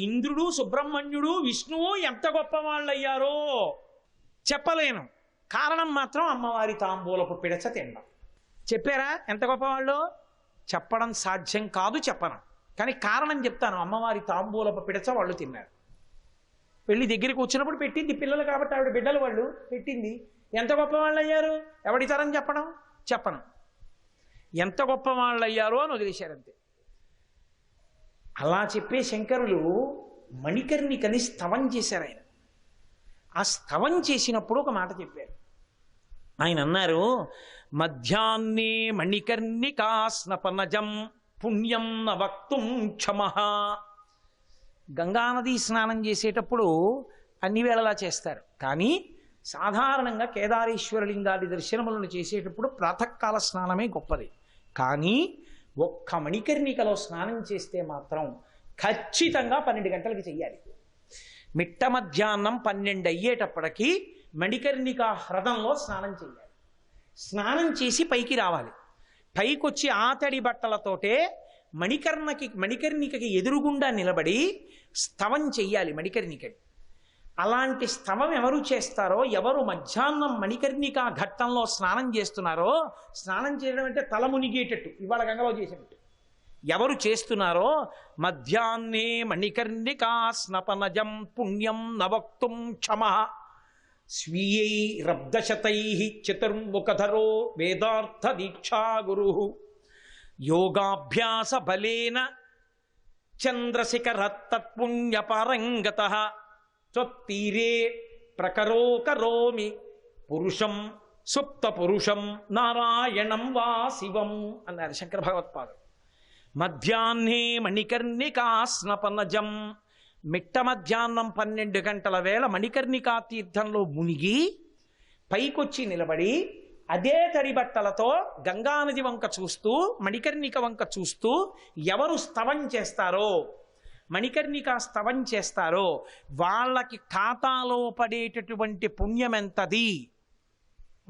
ఇంద్రుడు, సుబ్రహ్మణ్యుడు, విష్ణువు ఎంత గొప్ప వాళ్ళయ్యారో చెప్పలేను. కారణం మాత్రం అమ్మవారి తాంబూలపు పిడచ తినడం. చెప్పారా ఎంత గొప్పవాళ్ళు? చెప్పడం సాధ్యం కాదు, చెప్పను. కానీ కారణం చెప్తాను. అమ్మవారి తాంబూలపు పిడచ వాళ్ళు తిన్నారు. వెళ్ళి దగ్గరికి వచ్చినప్పుడు పెట్టింది, పిల్లలు కాబట్టి ఆవిడ బిడ్డలు వాళ్ళు పెట్టింది. ఎంత గొప్ప వాళ్ళు అయ్యారు? ఎవడి తరం చెప్పడం? చెప్పను. ఎంత గొప్ప వాళ్ళు అయ్యారో అని వదిలేశారంతే. అలా చెప్పే శంకరులు మణికర్ణికని స్తవం చేశారు. ఆయన ఆ స్తవం చేసినప్పుడు ఒక మాట చెప్పారు. ఆయన అన్నారు, మధ్యాహ్నే మణికర్ణికా స్నపనజం పుణ్యం నవక్తుం క్షమః. గంగానది స్నానం చేసేటప్పుడు అన్ని వేళలా చేస్తారు, కానీ సాధారణంగా కేదారేశ్వరలింగాది దర్శనములను చేసేటప్పుడు ప్రాతకాల స్నానమే గొప్పది. కానీ ఒక్క మణికర్ణికలో స్నానం చేస్తే మాత్రం ఖచ్చితంగా 12 గంటలకి చెయ్యాలి. మిట్ట మధ్యాహ్నం 12 అయ్యేటప్పటికీ మణికర్ణిక హ్రదంలో స్నానం చేయాలి. స్నానం చేసి పైకి రావాలి. పైకొచ్చి ఆతడి బట్టలతోటే మణికర్ణికకి ఎదురుగుండా నిలబడి స్తవం చెయ్యాలి మణికర్ణికని. అలాంటి స్తవం ఎవరు చేస్తారో, ఎవరు మధ్యాహ్నం మణికర్ణిక ఘట్టంలో స్నానం చేస్తున్నారో, స్నానం చేయడం అంటే తల మునిగేటట్టు, ఇవాళ గంగలో చేసినట్టు ఎవరు చేస్తున్నారో, మధ్యాహ్నే మణికర్ణికా స్నపనజం పుణ్యం నవక్తుం క్షమః స్వీయై రబ్దశతై చతుర్ముఖధరో వేదార్థ దీక్షా గురు యోగాభ్యాస బలేన చంద్రశిఖర తత్పుణ్యపారంగతః త్వత్తీరే ప్రకరోకరోమి పురుషం సుప్త పురుషం నారాయణం వా శివం అన్నారు శంకర భగవత్పాదులు. మధ్యాహ్నే మణికర్ణికా స్నపనజం, మిట్ట మధ్యాహ్నం 12 గంటల వేళ మణికర్ణికా తీర్థంలో మునిగి పైకొచ్చి నిలబడి అదే తడి బట్టలతో గంగానది వంక చూస్తూ, మణికర్ణిక వంక చూస్తూ ఎవరు స్తవం చేస్తారో, మణికర్ణిక స్తవం చేస్తారో వాళ్ళకి ఖాతాలో పడేటటువంటి పుణ్యం ఎంతది?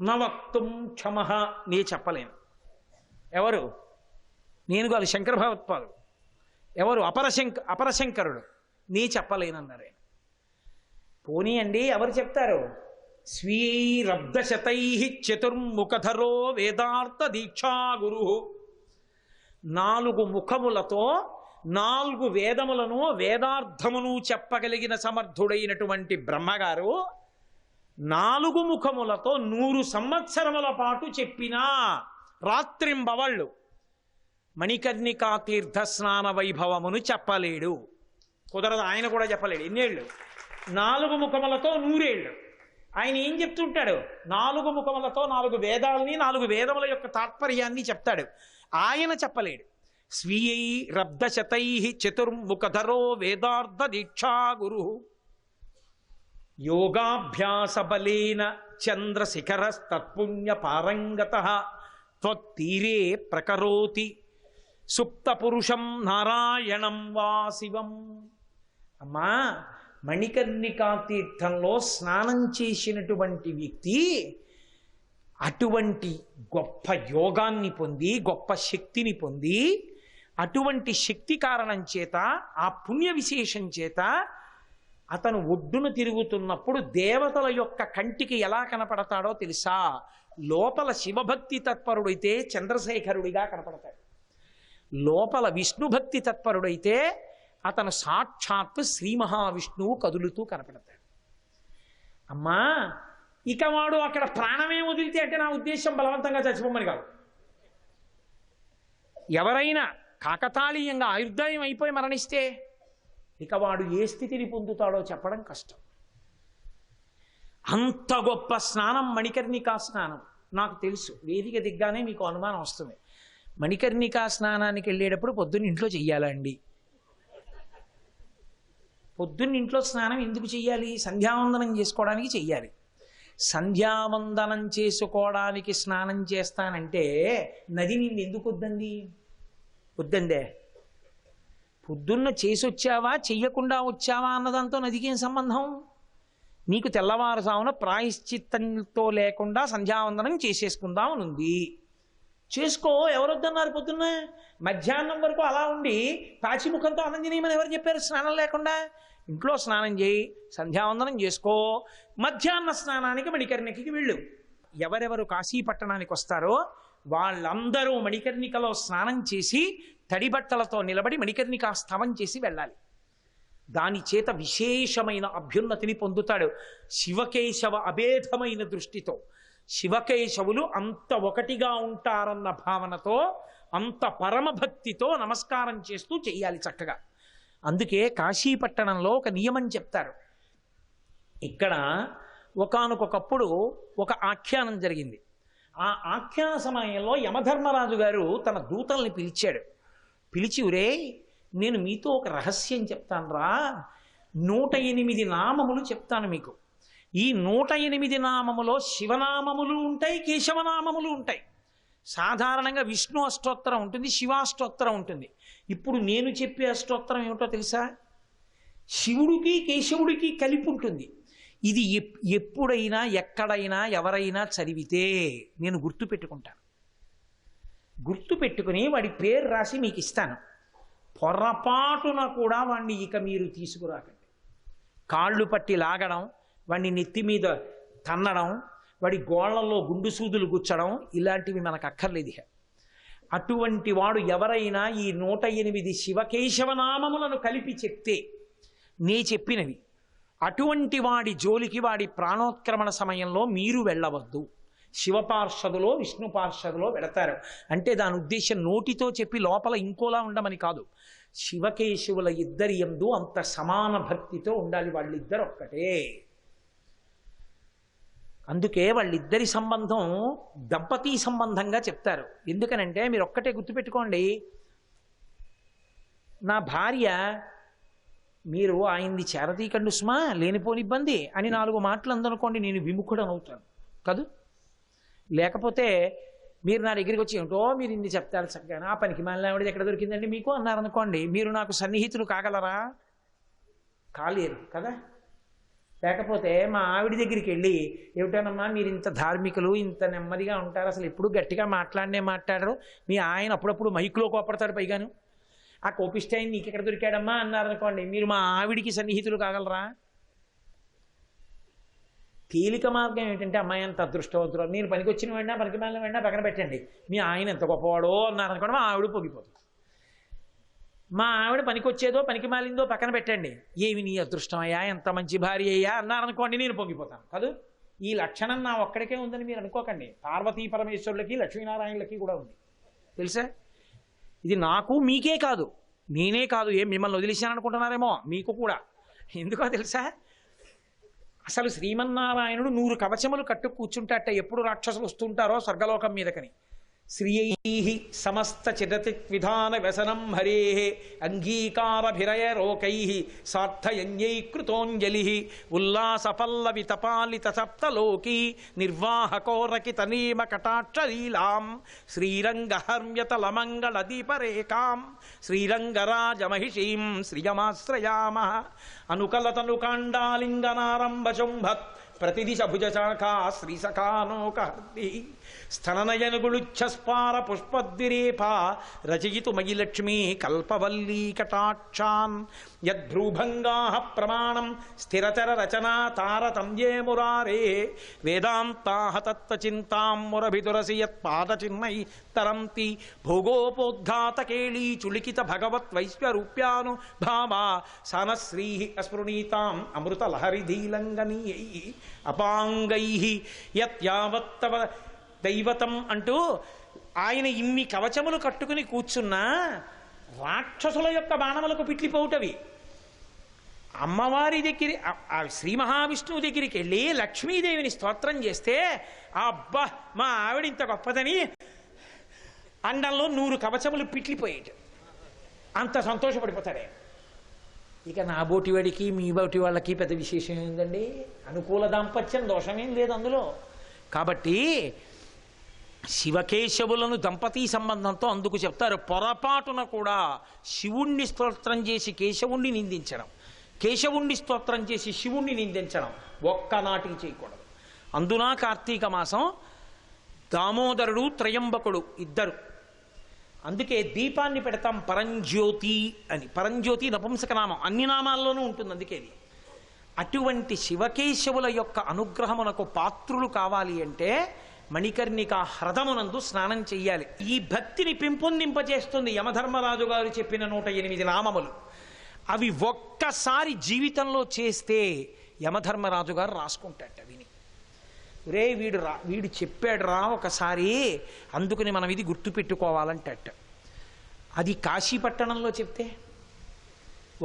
నవక్తుం క్షమః, నే చెప్పలేను. ఎవరు? నేను కాదు, శంకర భగవత్పాదులు. ఎవరు? అపరశంకరుడు. నీ చెప్పలేనన్నారు ఆయన. పోనీ అండి, ఎవరు చెప్తారు? స్వీరబ్దశతై చతుర్ముఖధరో వేదార్థ దీక్షా గురు. 4 ముఖములతో 4 వేదములను వేదార్థమును చెప్పగలిగిన సమర్థుడైనటువంటి బ్రహ్మగారు 4 ముఖములతో 100 సంవత్సరముల పాటు చెప్పినా రాత్రింబవళ్ళు మణికర్ణికా తీర్థ స్నాన వైభవమును చెప్పలేడు. కుదరదు. ఆయన కూడా చెప్పలేడు. ఎన్నేళ్ళు? 4 ముఖములతో 100 ఏళ్ళు. ఆయన ఏం చెప్తుంటాడు? 4 ముఖములతో 4 వేదాలని, 4 వేదముల యొక్క తాత్పర్యాన్ని చెప్తాడు. ఆయన చెప్పలేడు. స్వీయై రబ్దశతై చతుర్ముఖధరో వేదార్థ దీక్షా గురు యోగాభ్యాస బలేన చంద్రశిఖర తత్పుణ్య పారంగతః త్వత్తీరే ప్రకరోతి సుప్త పురుషం నారాయణం వా శివం. అమ్మా, మణికర్ణికా తీర్థంలో స్నానం చేసినటువంటి వ్యక్తి అటువంటి గొప్ప యోగాన్ని పొంది, గొప్ప శక్తిని పొంది, అటువంటి శక్తి కారణం చేత, ఆ పుణ్య విశేషం చేత అతను ఒడ్డున తిరుగుతున్నప్పుడు దేవతల యొక్క కంటికి ఎలా కనపడతాడో తెలుసా? లోపల శివభక్తి తత్పరుడైతే చంద్రశేఖరుడిగా కనపడతాడు. లోపల విష్ణుభక్తి తత్పరుడైతే అతను సాక్షాత్తు శ్రీ మహావిష్ణువు కదులుతూ కనపడతాడు. అమ్మా, ఇక వాడు అక్కడ ప్రాణమే వదిలితే అంటే నా ఉద్దేశం బలవంతంగా చచ్చిపోమని కాదు. ఎవరైనా కాకతాళీయంగా ఆయుర్దాయం అయిపోయి మరణిస్తే ఇక వాడు ఏ స్థితిని పొందుతాడో చెప్పడం కష్టం. అంత గొప్ప స్నానం మణికర్ణికా స్నానం. నాకు తెలుసు, వేదిక దిగ్గానే మీకు అనుమానం వస్తుంది. మణికర్ణికా స్నానానికి వెళ్ళేటప్పుడు పొద్దున్న ఇంట్లో చెయ్యాలండి. పొద్దున్న ఇంట్లో స్నానం ఎందుకు చెయ్యాలి? సంధ్యావందనం చేసుకోవడానికి చెయ్యాలి. సంధ్యావందనం చేసుకోవడానికి స్నానం చేస్తానంటే నది నిన్ను ఎందుకు వద్దంది? వద్దందే. పొద్దున్న చేసి వచ్చావా చెయ్యకుండా వచ్చావా అన్నదాంతో నదికేం సంబంధం? నీకు తెల్లవారుజామున ప్రాయశ్చిత్తంతో లేకుండా సంధ్యావందనం చేసేసుకుందాం ఉంది. చేసుకో, ఎవరొద్దన్నారు పొద్దున్న? మధ్యాహ్నం వరకు అలా ఉండి పాచిముఖంతో అన్నం తినేయమని ఎవరు చెప్పారు? స్నానం లేకుండా ఇంట్లో స్నానం చేయి, సంధ్యావందనం చేసుకో, మధ్యాహ్న స్నానానికి మణికర్ణికకి వెళ్ళు. ఎవరెవరు కాశీ పట్టణానికి వస్తారో వాళ్ళందరూ మణికర్ణికలో స్నానం చేసి తడి బట్టలతో నిలబడి మణికర్ణికా స్తవం చేసి వెళ్ళాలి. దాని చేత విశేషమైన అభ్యున్నతిని పొందుతాడు. శివకేశవ అభేదమైన దృష్టితో, శివకేశవులు అంత ఒకటిగా ఉంటారన్న భావనతో, అంత పరమభక్తితో నమస్కారం చేస్తూ చెయ్యాలి చక్కగా. అందుకే కాశీపట్టణంలో ఒక నియమం చెప్తారు. ఇక్కడ ఒకానొకప్పుడు ఒక ఆఖ్యానం జరిగింది. ఆ ఆఖ్యాన సమయంలో యమధర్మరాజు గారు తన దూతల్ని పిలిచాడు. పిలిచి, ఒరే నేను మీతో ఒక రహస్యం చెప్తాను రా, 108 నామములు చెప్తాను మీకు. ఈ 108 నామములో శివనామములు ఉంటాయి, కేశవనామములు ఉంటాయి. సాధారణంగా విష్ణు అష్టోత్తరం ఉంటుంది, శివాష్టోత్తరం ఉంటుంది. ఇప్పుడు నేను చెప్పే అష్టోత్తరం ఏమిటో తెలుసా? శివుడికి కేశవుడికి కలిపి ఉంటుంది. ఇది ఎప్పుడైనా ఎక్కడైనా ఎవరైనా చదివితే నేను గుర్తుపెట్టుకుంటాను. గుర్తుపెట్టుకుని వాడి పేరు రాసి మీకు ఇస్తాను. పొరపాటున కూడా వాడిని ఇక మీరు తీసుకురాకండి. కాళ్ళు పట్టి లాగడం, వాడిని నెత్తి మీద తన్నడం, వాడి గోళ్లలో గుండు సూదులు గుచ్చడం, ఇలాంటివి మనకు అక్కర్లేదు. అటువంటి వాడు ఎవరైనా ఈ 108 శివకేశవనామములను కలిపి చెప్తే, నే చెప్పినవి, అటువంటి వాడి జోలికి వాడి ప్రాణోత్క్రమణ సమయంలో మీరు వెళ్ళవద్దు. శివపార్షదులో విష్ణు పార్షదులో వెళతారు. అంటే దాని ఉద్దేశం నోటితో చెప్పి లోపల ఇంకోలా ఉండమని కాదు. శివకేశవుల ఇద్దరి యందు అంత సమాన భక్తితో ఉండాలి. వాళ్ళిద్దరు ఒక్కటే. అందుకే వాళ్ళిద్దరి సంబంధం దంపతీ సంబంధంగా చెప్తారు. ఎందుకనంటే మీరు ఒక్కటే గుర్తుపెట్టుకోండి, నా భార్య మీరు ఆయన్ని చేరతీకండు సుమా, లేనిపోని ఇబ్బంది అని 4 మాటలు అందనుకోండి, నేను విముఖుడనవుతాను కదూ. లేకపోతే మీరు నా దగ్గరికి వచ్చి ఏమిటో మీరు ఇన్ని చెప్తారు చక్కగా, ఆ పనికి మళ్ళీ ఆవిడ ఎక్కడ దొరికిందండి మీకు అన్నారనుకోండి, మీరు నాకు సన్నిహితులు కాగలరా? కాలేరు కదా. లేకపోతే మా ఆవిడ దగ్గరికి వెళ్ళి, ఏమిటోనమ్మా మీరు ఇంత ధార్మికులు, ఇంత నెమ్మదిగా ఉంటారు, అసలు ఎప్పుడు గట్టిగా మాట్లాడరు, మీ ఆయన అప్పుడప్పుడు మైకులో కోపడతాడు, పైగాను ఆ కోపిష్టి ఆయన నీకు ఎక్కడ దొరికాడమ్మా అన్నారనుకోండి, మీరు మా ఆవిడికి సన్నిహితులు కాగలరా? తేలిక మార్గం ఏంటంటే, అమ్మాయి అంత అదృష్టవంతులు, నేను పనికి వచ్చిన వెంటనే పనికి మాలిన వెంటనే పక్కన పెట్టండి, మీ ఆయన ఎంత గొప్పవాడో అన్నారనుకోండి, మా ఆవిడ పొగిపోతుంది. మా ఆవిడ పనికి వచ్చేదో పనికి మాలిందో పక్కన పెట్టండి, ఏమి నీ అదృష్టం అయ్యా, ఎంత మంచి భార్య అయ్యా అన్నారనుకోండి, నేను పొంగిపోతాను కాదు. ఈ లక్షణం నా ఒక్కడికే ఉందని మీరు అనుకోకండి. పార్వతీ పరమేశ్వరులకి లక్ష్మీనారాయణులకి కూడా ఉంది, తెలుసా? ఇది నాకు మీకే కాదు, నేనే కాదు, ఏం మిమ్మల్ని వదిలేశాను అనుకుంటున్నారేమో, మీకు కూడా. ఎందుకో తెలుసా? అసలు శ్రీమన్నారాయణుడు 100 కవచములు కట్టు కూర్చుంటాట ఎప్పుడు రాక్షసులు వస్తుంటారో స్వర్గలోకం మీదకని. శ్రీయైః సమస్త చిరతివిధాన వ్యసనం హరేః అంగీకారభిరయ రోకైః సార్థయజ్ఞై కృతోంజలిః ఉల్లాస పల్లవి తపాలిత సప్తలోకీ నిర్వాహకోరకిత నీమ కటాక్షలీలాం శ్రీరంగహర్మ్యతలమంగళ దీపరేఖాం శ్రీరంగరాజమహిషీం శ్రియమాశ్రయామః అనుకలతనుకాండాలింగనారంభశుంభత్ ప్రతిదిశ భుజశాఖా శ్రీసఖానోకహర్ది స్థననయనుగుళుచ్ఛస్పార పుష్పద్విరేపా రచయితు మయి లక్ష్మీ కల్పవల్లీ కటాక్షాన్ యద్భ్రూభంగాః ప్రమాణం స్థిరచర రచనా తారతమ్యే మురారే వేదాంతాః తత్వచింతాం మురభిదురసి యత్పాదచిన్మై తరంతి భోగోపోద్ఘాతకేళీ చులికిత భగవద్వైశ్వరూప్యాను భావా సానశ్రీః అస్పృణీతాం అమృతలహరిధీలంగనీయైః అపాంగైః యత్యావత్తవ దైవతం అంటూ ఆయన ఇన్ని కవచములు కట్టుకుని కూర్చున్నా రాక్షసుల యొక్క బాణములకు పిట్లిపోవుటవి. అమ్మవారి దగ్గర శ్రీ మహావిష్ణువు దగ్గరికి వెళ్ళి లక్ష్మీదేవిని స్తోత్రం చేస్తే, అబ్బా మా ఆవిడ ఇంత గొప్పదని అండంలో 100 కవచములు పిట్లిపోయేట, అంత సంతోషపడిపోతాడే. ఇక నా బోటివాడికి మీ బోటి వాళ్ళకి పెద్ద విశేషం ఏందండి? అనుకూల దాంపత్యం, దోషమేం లేదు అందులో. కాబట్టి శివకేశవులను దంపతీ సంబంధంతో అందుకు చెప్తారు, పొరపాటున కూడా శివుణ్ణి స్తోత్రం చేసి కేశవుణ్ణి నిందించడం, కేశవుణ్ణి స్తోత్రం చేసి శివుణ్ణి నిందించడం ఒక్కనాటికి చేయకూడదు. అందున కార్తీక మాసం దామోదరుడు త్రయంబకుడు ఇద్దరు. అందుకే దీపాన్ని పెడతాం పరంజ్యోతి అని. పరంజ్యోతి నపుంసకనామం, అన్ని నామాల్లోనూ ఉంటుంది, అందుకే అది. అటువంటి శివకేశవుల యొక్క అనుగ్రహమునకు పాత్రులు కావాలి అంటే మణికర్ణిక హ్రదమునందు స్నానం చెయ్యాలి. ఈ భక్తిని పెంపొందింపజేస్తుంది యమధర్మరాజు గారు చెప్పిన 108 నామములు. అవి ఒక్కసారి జీవితంలో చేస్తే యమధర్మరాజు గారు రాసుకుంటాట విని, రే వీడు చెప్పాడు రా ఒకసారి, అందుకని మనం ఇది గుర్తుపెట్టుకోవాలంటట. అది కాశీపట్టణంలో చెప్తే,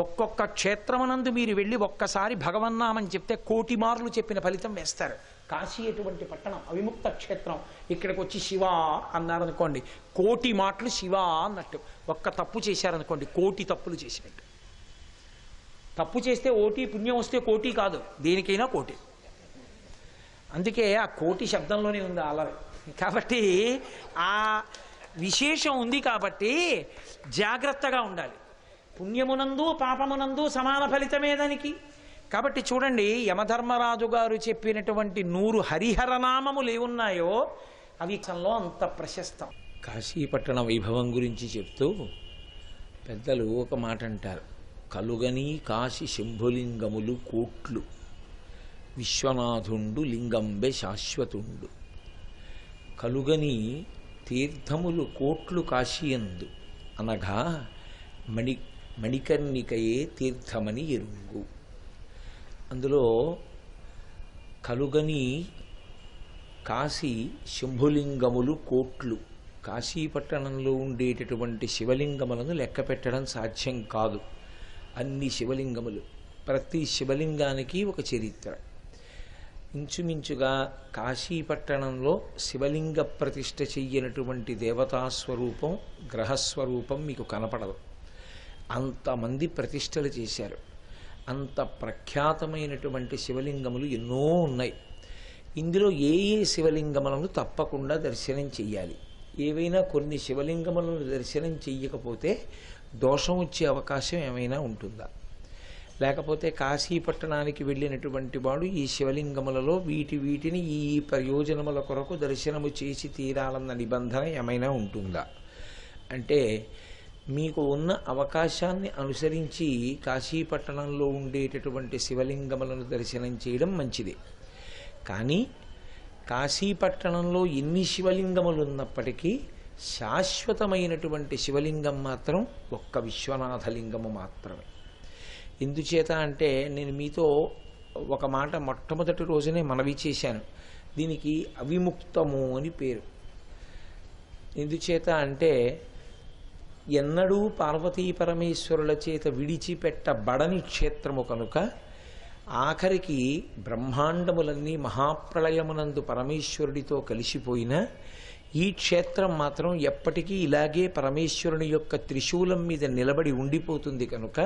ఒక్కొక్క క్షేత్రమునందు మీరు వెళ్ళి ఒక్కసారి భగవన్నామని చెప్తే 1,000,000 మార్లు చెప్పిన ఫలితం వేస్తారు. కాశీ ఎటువంటి పట్టణం, అవిముక్త క్షేత్రం. ఇక్కడికి వచ్చి శివ అన్నారనుకోండి, 1,000,000 మాటలు శివ అన్నట్టు. ఒక్క తప్పు చేశారనుకోండి, 1,000,000 తప్పులు చేసినట్టు. తప్పు చేస్తే 1,000,000, పుణ్యం వస్తే 1,000,000 కాదు, దేనికైనా 1,000,000. అందుకే ఆ 1,000,000 శబ్దంలోనే ఉంది అలవి. కాబట్టి ఆ విశేషం ఉంది కాబట్టి జాగ్రత్తగా ఉండాలి. పుణ్యమునందు పాపమునందు సమాన ఫలితమే దానికి. కాబట్టి చూడండి, యమధర్మరాజు గారు చెప్పినటువంటి 100 హరిహరనామములు ఏమున్నాయో అవి అంత ప్రశస్తం. కాశీపట్టణ వైభవం గురించి చెప్తూ పెద్దలు ఒక మాట అంటారు, కలుగని కాశీ శంభులింగములు కోట్లు, విశ్వనాథుండు లింగంబె శాశ్వతుండు. కలుగని తీర్థములు కోట్లు కాశీయందు, అనగా మణికర్ణికయే తీర్థమని ఎరుంగు. అందులో కలుగని కాశీ శంభులింగములు కోట్లు. కాశీపట్టణంలో ఉండేటటువంటి శివలింగములను లెక్క పెట్టడం సాధ్యం కాదు. అన్ని శివలింగములు, ప్రతి శివలింగానికి ఒక చరిత్ర. ఇంచుమించుగా కాశీపట్టణంలో శివలింగ ప్రతిష్ఠ చెయ్యనటువంటి దేవతాస్వరూపం, గ్రహస్వరూపం మీకు కనపడదు. అంతమంది ప్రతిష్టలు చేశారు. అంత ప్రఖ్యాతమైనటువంటి శివలింగములు ఎన్నో ఉన్నాయి. ఇందులో ఏ ఏ శివలింగములను తప్పకుండా దర్శనం చెయ్యాలి. ఏవైనా కొన్ని శివలింగములను దర్శనం చెయ్యకపోతే దోషం వచ్చే అవకాశం ఏమైనా ఉంటుందా? లేకపోతే కాశీపట్టణానికి వెళ్ళినటువంటి వాడు ఈ శివలింగములలో వీటిని ఈ ప్రయోజనముల కొరకు దర్శనము చేసి తీరాలన్న నిబంధన ఏమైనా ఉంటుందా అంటే, మీకు ఉన్న అవకాశాన్ని అనుసరించి కాశీపట్టణంలో ఉండేటటువంటి శివలింగములను దర్శనం చేయడం మంచిది. కానీ కాశీపట్టణంలో ఎన్ని శివలింగములు ఉన్నప్పటికీ శాశ్వతమైనటువంటి శివలింగం మాత్రం ఒక్క విశ్వనాథలింగము మాత్రమే. ఎందుచేత అంటే, నేను మీతో ఒక మాట మొట్టమొదటి రోజునే మనవి చేశాను, దీనికి అవిముక్తము అని పేరు. ఎందుచేత అంటే, ఎన్నడూ పార్వతీ పరమేశ్వరుల చేత విడిచిపెట్టబడని క్షేత్రము కనుక, ఆఖరికి బ్రహ్మాండములన్నీ మహాప్రళయమునందు పరమేశ్వరుడితో కలిసిపోయినా ఈ క్షేత్రం మాత్రం ఎప్పటికీ ఇలాగే పరమేశ్వరుని యొక్క త్రిశూలం మీద నిలబడి ఉండిపోతుంది కనుక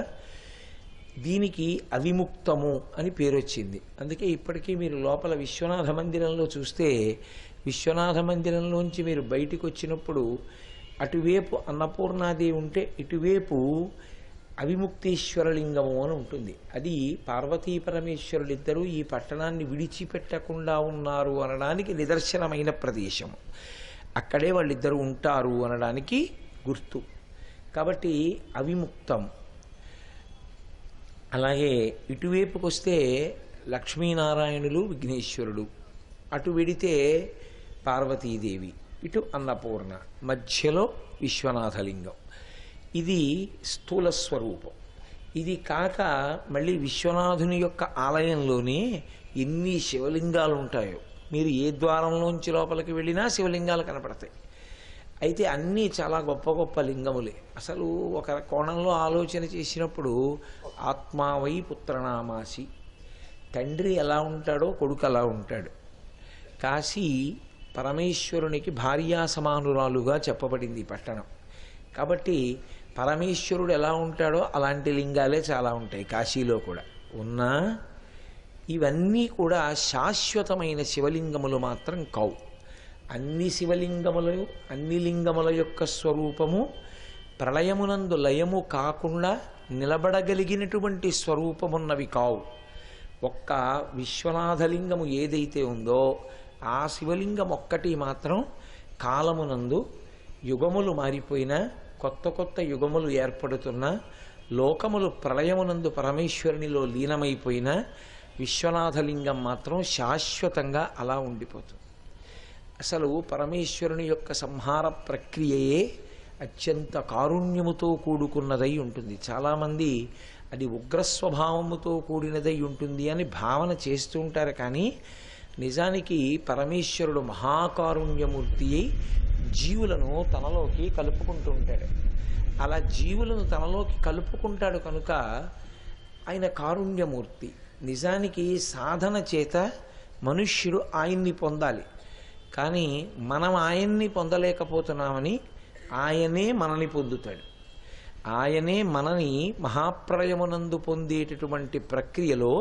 దీనికి అవిముక్తము అని పేరు వచ్చింది. అందుకే ఇప్పటికీ మీరు లోపల విశ్వనాథ మందిరంలో చూస్తే, విశ్వనాథ మందిరంలోంచి మీరు బయటికి వచ్చినప్పుడు అటువైపు అన్నపూర్ణాదేవి ఉంటే ఇటువైపు అవిముక్తేశ్వరలింగము అని ఉంటుంది. అది పార్వతీ పరమేశ్వరులిద్దరూ ఈ పట్టణాన్ని విడిచిపెట్టకుండా ఉన్నారు అనడానికి నిదర్శనమైన ప్రదేశము. అక్కడే వాళ్ళిద్దరూ ఉంటారు అనడానికి గుర్తు. కాబట్టి అవిముక్తం. అలాగే ఇటువైపుకి వస్తే లక్ష్మీనారాయణులు, విఘ్నేశ్వరుడు, అటు వెడితే పార్వతీదేవి, ఇటు అన్నపూర్ణ, మధ్యలో విశ్వనాథలింగం. ఇది స్థూల స్వరూపం. ఇది కాక మళ్ళీ విశ్వనాథుని యొక్క ఆలయంలోనే ఎన్ని శివలింగాలు ఉంటాయో, మీరు ఏ ద్వారంలోంచి లోపలికి వెళ్ళినా శివలింగాలు కనపడతాయి. అయితే అన్నీ చాలా గొప్ప గొప్ప లింగములే. అసలు ఒక కోణంలో ఆలోచన చేసినప్పుడు ఆత్మావై పుత్రనామాసి, తండ్రి ఎలా ఉంటాడో కొడుకు అలా ఉంటాడు. కాశీ పరమేశ్వరునికి భార్యా సమానురాలుగా చెప్పబడింది ఈ పట్టణం. కాబట్టి పరమేశ్వరుడు ఎలా ఉంటాడో అలాంటి లింగాలే చాలా ఉంటాయి కాశీలో కూడా. ఉన్నా ఇవన్నీ కూడా శాశ్వతమైన శివలింగములు మాత్రం కావు. అన్ని శివలింగములు, అన్ని లింగముల యొక్క స్వరూపము ప్రళయమునందు లయము కాకుండా నిలబడగలిగినటువంటి స్వరూపమున్నవి కావు. ఒక్క విశ్వనాథలింగము ఏదైతే ఉందో ఆ శివలింగం ఒక్కటి మాత్రం కాలమునందు యుగములు మారిపోయినా, కొత్త కొత్త యుగములు ఏర్పడుతున్నా, లోకములు ప్రళయమునందు పరమేశ్వరునిలో లీనమైపోయినా విశ్వనాథలింగం మాత్రం శాశ్వతంగా అలా ఉండిపోతుంది. అసలు పరమేశ్వరుని యొక్క సంహార ప్రక్రియయే అత్యంత కారుణ్యముతో కూడుకున్నదై ఉంటుంది. చాలామంది అది ఉగ్రస్వభావముతో కూడినదై ఉంటుంది అని భావన చేస్తూ ఉంటారు. కానీ నిజానికి పరమేశ్వరుడు మహాకారుణ్యమూర్తి అయి జీవులను తనలోకి కలుపుకుంటూ ఉంటాడు. అలా జీవులను తనలోకి కలుపుకుంటాడు కనుక ఆయన కారుణ్యమూర్తి. నిజానికి సాధన చేత మనుష్యుడు ఆయన్ని పొందాలి. కానీ మనం ఆయన్ని పొందలేకపోతున్నామని ఆయనే మనని పొందుతాడు. ఆయనే మనని మహాప్రళయమునందు పొందేటటువంటి ప్రక్రియలో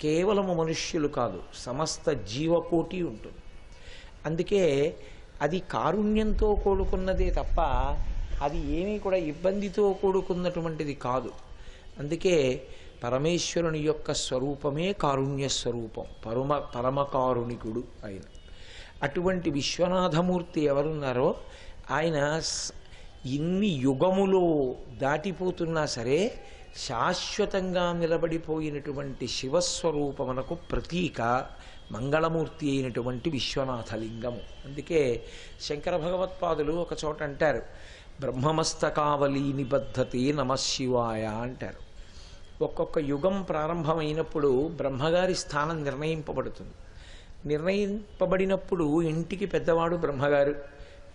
కేవలము మనుష్యులు కాదు, సమస్త జీవకోటి ఉంటుంది. అందుకే అది కారుణ్యంతో కూడుకున్నదే తప్ప అది ఏమీ కూడా ఇబ్బందితో కూడుకున్నటువంటిది కాదు. అందుకే పరమేశ్వరుని యొక్క స్వరూపమే కారుణ్య స్వరూపం, పరమకారుణికుడు ఆయన. అటువంటి విశ్వనాథమూర్తి ఎవరున్నారో ఆయన ఇన్ని యుగములో దాటిపోతున్నా సరే శాశ్వతంగా నిలబడిపోయినటువంటి శివస్వరూపమునకు ప్రతీక మంగళమూర్తి అయినటువంటి విశ్వనాథలింగము. అందుకే శంకర భగవత్పాదులు ఒక చోట అంటారు, బ్రహ్మమస్తకావలి నిబద్ధతే నమశివాయ అంటారు. ఒక్కొక్క యుగం ప్రారంభమైనప్పుడు బ్రహ్మగారి స్థానం నిర్ణయింపబడుతుంది. నిర్ణయింపబడినప్పుడు ఇంటికి పెద్దవాడు బ్రహ్మగారు.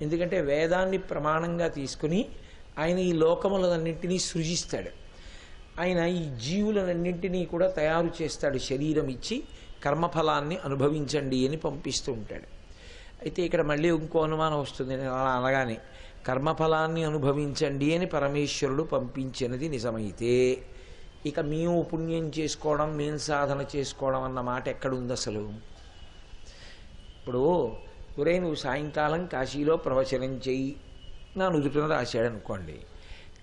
ఎందుకంటే వేదాన్ని ప్రమాణంగా తీసుకుని ఆయన ఈ లోకములన్నింటినీ సృజిస్తాడు. ఆయన ఈ జీవులన్నింటినీ కూడా తయారు చేస్తాడు. శరీరం ఇచ్చి కర్మఫలాన్ని అనుభవించండి అని పంపిస్తూ ఉంటాడు. అయితే ఇక్కడ మళ్ళీ ఇంకో అనుమానం వస్తుంది. అలా అనగానే కర్మఫలాన్ని అనుభవించండి అని పరమేశ్వరుడు పంపించినది నిజమైతే ఇక మేము పుణ్యం చేసుకోవడం, మేము సాధన చేసుకోవడం అన్న మాట ఎక్కడుంది అసలు? ఇప్పుడు ఒరే నువ్వు సాయంకాలం కాశీలో ప్రవచనం చెయ్యి నా నుదుటిన రాశాడు అనుకోండి.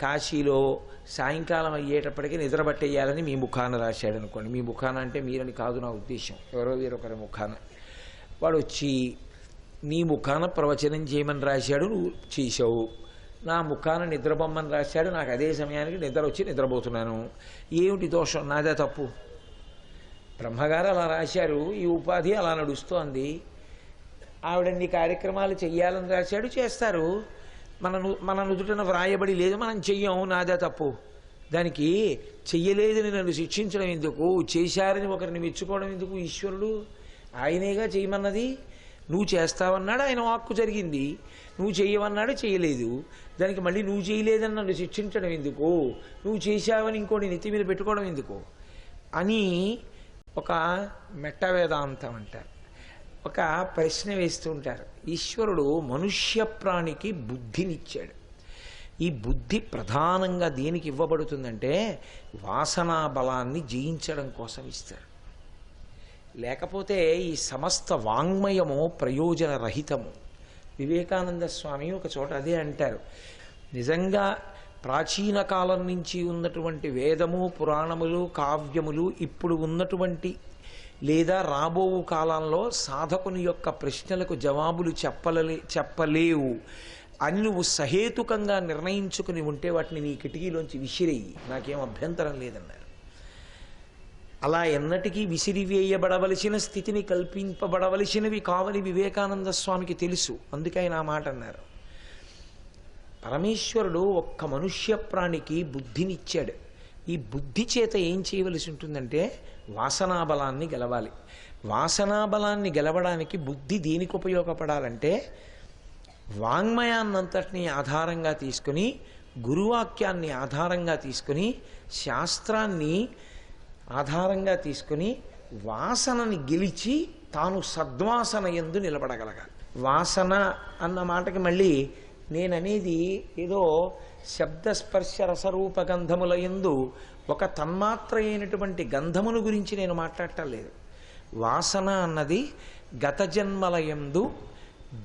కాశీలో సాయంకాలం అయ్యేటప్పటికీ నిద్రపట్టేయాలని మీ ముఖాన రాశాడు అనుకోండి. మీ ముఖాన అంటే మీరని కాదు నా ఉద్దేశం, ఎవరో వేరొకరి ముఖాన. వాడు వచ్చి నీ ముఖాన ప్రవచనం చేయమని రాశాడు, నువ్వు చేసావు. నా ముఖాన నిద్రపోమ్మని రాశాడు, నాకు అదే సమయానికి నిద్ర వచ్చి నిద్రపోతున్నాను. ఏమిటి దోషం? నాదే తప్పు. బ్రహ్మగారు అలా రాశారు, ఈ ఉపాధి అలా నడుస్తోంది. ఆవిడన్ని కార్యక్రమాలు చెయ్యాలని రాశాడు, చేస్తారు. మన నుదుటన వ్రాయబడి లేదు, మనం చెయ్యం, నాదే తప్పు. దానికి చెయ్యలేదని నన్ను శిక్షించడం ఎందుకు? చేశారని ఒకరిని మెచ్చుకోవడం ఎందుకు? ఈశ్వరుడు ఆయనేగా చేయమన్నది. నువ్వు చేస్తావన్నాడు, ఆయన వాక్కు జరిగింది. నువ్వు చేయవన్నాడు, చేయలేదు. దానికి మళ్ళీ నువ్వు చేయలేదని నన్ను శిక్షించడం ఎందుకు? నువ్వు చేశావని ఇంకోటి నెత్తి మీద పెట్టుకోవడం ఎందుకు అని ఒక మెట్ట వేదాంతం అంటారు. ఒక ప్రశ్న వేస్తూ ఉంటారు. ఈశ్వరుడు మనుష్య ప్రాణికి బుద్ధినిచ్చాడు. ఈ బుద్ధి ప్రధానంగా దేనికి ఇవ్వబడుతుందంటే వాసనా బలాన్ని జయించడం కోసం ఇస్తాడు. లేకపోతే ఈ సమస్త వాంగ్మయము ప్రయోజన రహితము. వివేకానంద స్వామి ఒక చోట అదే అంటారు. నిజంగా ప్రాచీన కాలం నుంచి ఉన్నటువంటి వేదము, పురాణములు, కావ్యములు ఇప్పుడు ఉన్నటువంటి లేదా రాబో కాలంలో సాధకుని యొక్క ప్రశ్నలకు జవాబులు చెప్పలేవు అని నువ్వు సహేతుకంగా నిర్ణయించుకుని ఉంటే వాటిని నీ కిటికీలోంచి విసిరేయి, నాకేం అభ్యంతరం లేదన్నారు. అలా ఎన్నటికీ విసిరివేయబడవలసిన స్థితిని కల్పింపబడవలసినవి కావని వివేకానంద స్వామికి తెలుసు. అందుకే ఆయన ఆ మాట అన్నారు. పరమేశ్వరుడు ఒక్క మనుష్య ప్రాణికి బుద్ధినిచ్చాడు. ఈ బుద్ధి చేత ఏం చేయవలసి ఉంటుందంటే వాసనాబలాన్ని గెలవాలి. వాసనాబలాన్ని గెలవడానికి బుద్ధి దేనికి ఉపయోగపడాలంటే వాంగ్మయాన్నంతటినీ ఆధారంగా తీసుకుని, గురువాక్యాన్ని ఆధారంగా తీసుకుని, శాస్త్రాన్ని ఆధారంగా తీసుకుని వాసనని గెలిచి తాను సద్వాసన యందు నిలబడగలగాలి. వాసన అన్న మాటకి మళ్ళీ నేననేది ఏదో శబ్దస్పర్శ రసరూప గంధముల యందు ఒక తన్మాత్ర అయినటువంటి గంధమును గురించి నేను మాట్లాడటం లేదు. వాసన అన్నది గత జన్మల యందు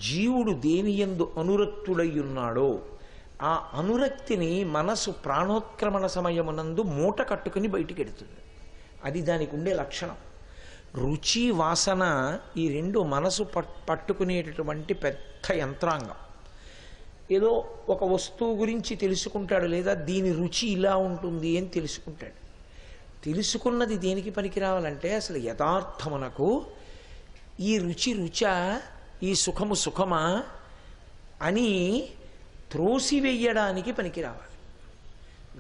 జీవుడు దేని యందు అనురక్తుడై ఉన్నాడో ఆ అనురక్తిని మనసు ప్రాణోత్క్రమణ సమయమునందు మూట కట్టుకుని బయటికెడుతుంది. అది దానికి ఉండే లక్షణం. రుచి వాసన ఈ రెండు మనసు పట్టుకునేటటువంటి పెద్ద యంత్రాంగం. ఏదో ఒక వస్తువు గురించి తెలుసుకుంటాడు, లేదా దీని రుచి ఇలా ఉంటుంది అని తెలుసుకుంటాడు. తెలుసుకున్నది దేనికి పనికి రావాలంటే అసలు యథార్థమునకు ఈ రుచి రుచా, ఈ సుఖము సుఖమా అని త్రోసివేయడానికి పనికి రావాలి.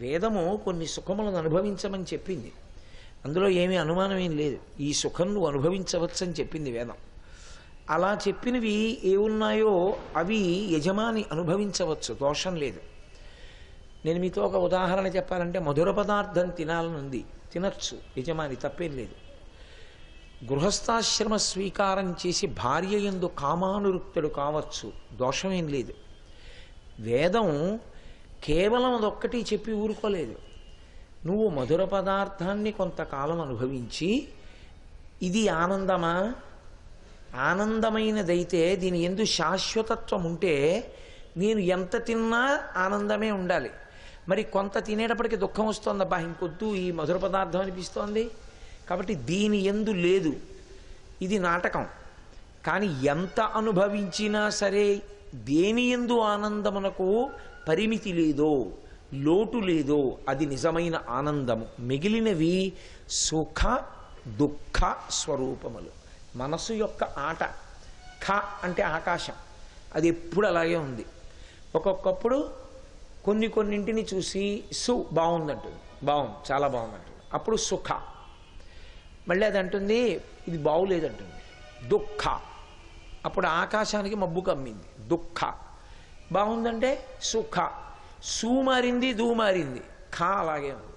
వేదము కొన్ని సుఖములను అనుభవించమని చెప్పింది, అందులో ఏమీ అనుమానం ఏం లేదు. ఈ సుఖం నువ్వు అనుభవించవచ్చని చెప్పింది వేదం. అలా చెప్పినవి ఏమున్నాయో అవి యజమాని అనుభవించవచ్చు, దోషం లేదు. నేను మీతో ఒక ఉదాహరణ చెప్పాలంటే, మధుర పదార్థం తినాలనుంది, తినచ్చు యజమాని, తప్పేం లేదు. గృహస్థాశ్రమ స్వీకారం చేసి భార్య యందు కామానురుక్తుడు కావచ్చు, దోషమేం లేదు. వేదం కేవలం అదొక్కటి చెప్పి ఊరుకోలేదు. నువ్వు మధుర పదార్థాన్ని కొంతకాలం అనుభవించి ఇది ఆనందమా, ఆనందమైనదైతే దీని యందు శాశ్వతత్వం ఉంటే నేను ఎంత తిన్నా ఆనందమే ఉండాలి. మరి కొంత తినేటప్పటికి దుఃఖం వస్తుంది, అబ్బా ఇంకొద్దు ఈ మధుర పదార్థం అనిపిస్తోంది, కాబట్టి దీని యందు లేదు, ఇది నాటకం. కానీ ఎంత అనుభవించినా సరే దేని యందు ఆనందమునకు పరిమితి లేదో, లోటు లేదో అది నిజమైన ఆనందము. మిగిలినవి సుఖ దుఃఖ స్వరూపములు. మనసు యొక్క ఆట. ఖ అంటే ఆకాశం, అది ఎప్పుడు అలాగే ఉంది. ఒక్కొక్కప్పుడు కొన్నింటిని చూసి సు బాగుందంటుంది, బాగుంది, చాలా బాగుందంటుంది, అప్పుడు సుఖ. మళ్ళీ అది అంటుంది ఇది బాగులేదంటుంది, దుఃఖ. అప్పుడు ఆకాశానికి మబ్బు కమ్మింది, దుఃఖ. బాగుందంటే సుఖ. సు మారింది, దూ మారింది, ఖ అలాగే ఉంది.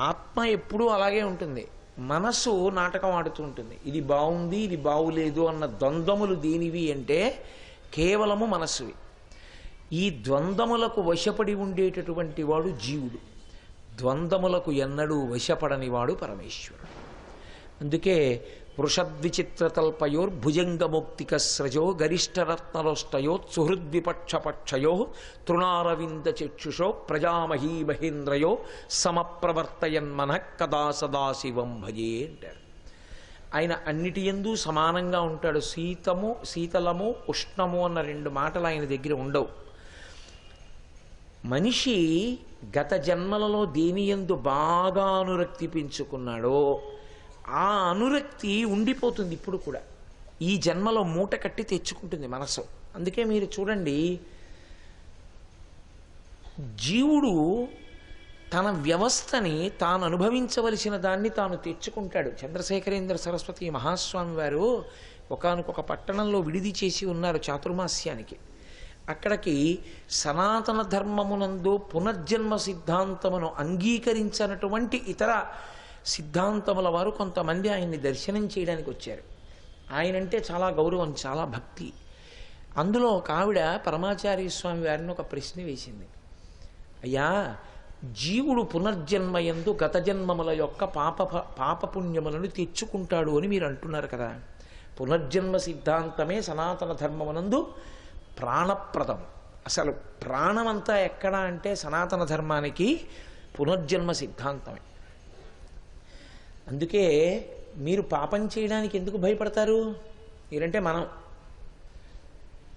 ఆత్మ ఎప్పుడూ అలాగే ఉంటుంది. మనసు నాటకం ఆడుతూ ఉంటుంది. ఇది బాగుంది, ఇది బాగులేదు అన్న ద్వంద్వములు దేనివి అంటే కేవలము మనస్సువి. ఈ ద్వంద్వములకు వశపడి ఉండేటటువంటి వాడు జీవుడు, ద్వంద్వములకు ఎన్నడూ వశపడని వాడు పరమేశ్వరుడు. అందుకే వృషద్విచిత్రతల్పయోర్భుజంగముక్తికస్రజో గరిష్టరత్నలోష్టయో సుహృద్విపక్షపక్షయో తృణారవిందచక్షుషో ప్రజామహీ మహేంద్రయో సమప్రవర్తయన్మనః కదా సదాశివం భజే అంటారు. ఆయన అన్నిటి యందు సమానంగా ఉంటాడు. శీతలము ఉష్ణము అన్న రెండు మాటలు ఆయన దగ్గర ఉండవు. మనిషి గత జన్మలలో దేని యందు బాగా అనురక్తి పెంచుకున్నాడో ఆ అనురక్తి ఉండిపోతుంది ఇప్పుడు కూడా. ఈ జన్మలో మూట కట్టి తెచ్చుకుంటుంది మనసు. అందుకే మీరు చూడండి, జీవుడు తన వ్యవస్థని తాను అనుభవించవలసిన దాన్ని తాను తెచ్చుకుంటాడు. చంద్రశేఖరేంద్ర సరస్వతి మహాస్వామి వారు ఒకానొక పట్టణంలో విడిది చేసి ఉన్నారు చాతుర్మాస్యానికి. అక్కడికి సనాతన ధర్మమునందు పునర్జన్మ సిద్ధాంతమును అంగీకరించినటువంటి ఇతర సిద్ధాంతముల వారు కొంతమంది ఆయన్ని దర్శనం చేయడానికి వచ్చారు. ఆయనంటే చాలా గౌరవం, చాలా భక్తి. అందులో ఒక ఆవిడ పరమాచార్య స్వామి వారిని ఒక ప్రశ్న వేసింది. అయ్యా, జీవుడు పునర్జన్మయందు గత జన్మముల యొక్క పాపపుణ్యములను తెచ్చుకుంటాడు అని మీరు అంటున్నారు కదా. పునర్జన్మ సిద్ధాంతమే సనాతన ధర్మమునందు ప్రాణప్రదం. అసలు ప్రాణమంతా ఎక్కడ అంటే సనాతన ధర్మానికి పునర్జన్మ సిద్ధాంతమే. అందుకే మీరు పాపం చేయడానికి ఎందుకు భయపడతారు? మీరంటే మనం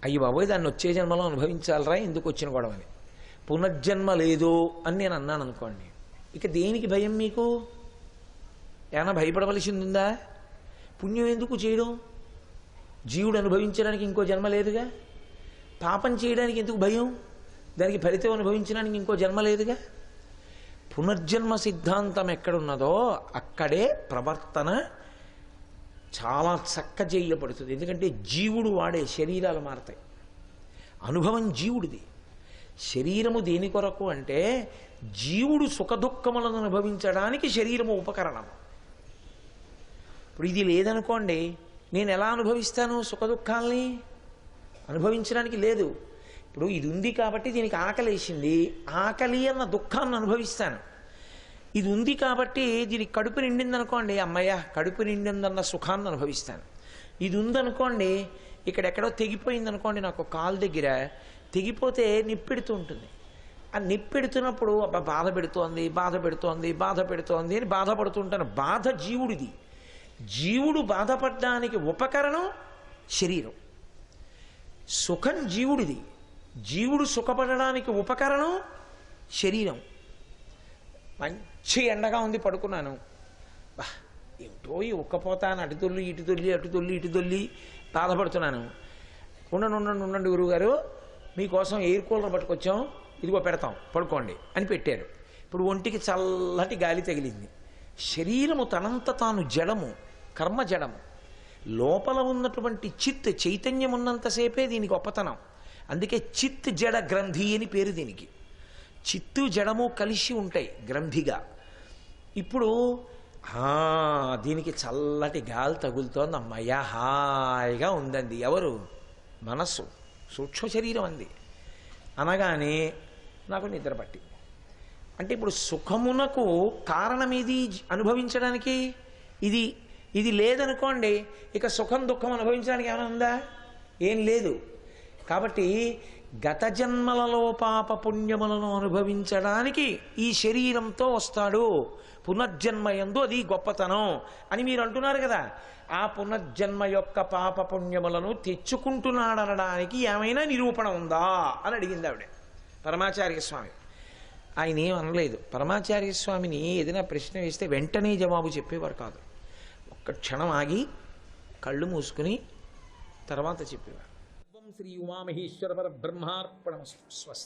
అయ్యి బాబోయ్ దాన్ని వచ్చే జన్మలో అనుభవించాలరా, ఎందుకు వచ్చిన గొడవని. పునర్జన్మ లేదు అని నేను అన్నాను అనుకోండి, ఇక దేనికి భయం మీకు? ఏమైనా భయపడవలసింది ఉందా? పుణ్యం ఎందుకు చేయడం? జీవుడు అనుభవించడానికి ఇంకో జన్మ లేదుగా. పాపం చేయడానికి ఎందుకు భయం? దానికి ఫలితం అనుభవించడానికి ఇంకో జన్మ లేదుగా. పునర్జన్మ సిద్ధాంతం ఎక్కడున్నదో అక్కడే ప్రవర్తన చాలా చక్క చేయబడుతుంది. ఎందుకంటే జీవుడు వాడే శరీరాలు మారతాయి. అనుభవం జీవుడిది. శరీరము దేని కొరకు అంటే జీవుడు సుఖదుఖములను అనుభవించడానికి శరీరము ఉపకరణం. ఇప్పుడు ఇది లేదనుకోండి, నేను ఎలా అనుభవిస్తాను సుఖదుఖాల్ని? అనుభవించడానికి లేదు. ఇప్పుడు ఇది ఉంది కాబట్టి దీనికి ఆకలి వేసింది, ఆకలి అన్న దుఃఖాన్ని అనుభవిస్తాను. ఇది ఉంది కాబట్టి దీనికి కడుపు నిండిందనుకోండి, అమ్మయ్య కడుపు నిండిందన్న సుఖాన్ని అనుభవిస్తాను. ఇది ఉందనుకోండి, ఇక్కడెక్కడో తెగిపోయిందనుకోండి, నాకు కాలు దగ్గర తెగిపోతే నిప్పెడుతూ ఉంటుంది, ఆ నిప్పెడుతున్నప్పుడు అబ్బా బాధ పెడుతోంది బాధ పెడుతోంది బాధ పెడుతోంది అని బాధపడుతుంటాను. బాధ జీవుడిది. జీవుడు బాధపడడానికి ఉపకరణం శరీరం. సుఖం జీవుడిది. జీవుడు సుఖపడడానికి ఉపకరణం శరీరం. మంచి ఎండగా ఉంది, పడుకున్నాను. బా ఏమిటో ఈ ఉక్కపోతాను, అటు తొల్లి ఇటు తొల్లి అటు తొల్లి ఇటు తొల్లి బాధపడుతున్నాను. ఉండండి గురువుగారు, మీకోసం ఎయిర్ కూలర్ పట్టుకొచ్చాం, ఇదిగో పెడతాం పడుకోండి అని పెట్టారు. ఇప్పుడు ఒంటికి చల్లటి గాలి తగిలింది. శరీరము తనంత తాను జడము, కర్మ జడము. లోపల ఉన్నటువంటి చిత్ చైతన్యం ఉన్నంతసేపే దీని గొప్పతనం. అందుకే చిత్ జడ గ్రంథి అని పేరు దీనికి. చిత్తు జడము కలిసి ఉంటాయి గ్రంథిగా. ఇప్పుడు దీనికి చల్లటి గాలి తగులుతోంది, అమ్మయ్య హాయిగా ఉందండి. ఎవరు? మనస్సు, సూక్ష్మ శరీరం అంది. అనగానే నాకు నిద్ర పట్టింది. అంటే ఇప్పుడు సుఖమునకు కారణమేది అనుభవించడానికి? ఇది లేదనుకోండి, ఇక సుఖం దుఃఖం అనుభవించడానికి ఏమైనా ఉందా? ఏం లేదు. కాబట్టి గత జన్మలలో పాప పుణ్యములను అనుభవించడానికి ఈ శరీరంతో వస్తాడు. పునర్జన్మయందు అది గొప్పతనం అని మీరు అంటున్నారు కదా. ఆ పునర్జన్మ యొక్క పాప పుణ్యములను తెచ్చుకుంటున్నాడనడానికి ఏమైనా నిరూపణ ఉందా అని అడిగింది ఆవిడ పరమాచార్య స్వామి. ఆయన ఏం అనలేదు. పరమాచార్య స్వామిని ఏదైనా ప్రశ్న వేస్తే వెంటనే జవాబు చెప్పేవారు కాదు. ఒక్క క్షణం ఆగి కళ్ళు మూసుకుని తర్వాత చెప్పేవారు. శ్రీ ఉమామహేశ్వర పరబ్రహ్మార్పణమస్తు. స్వస్తి.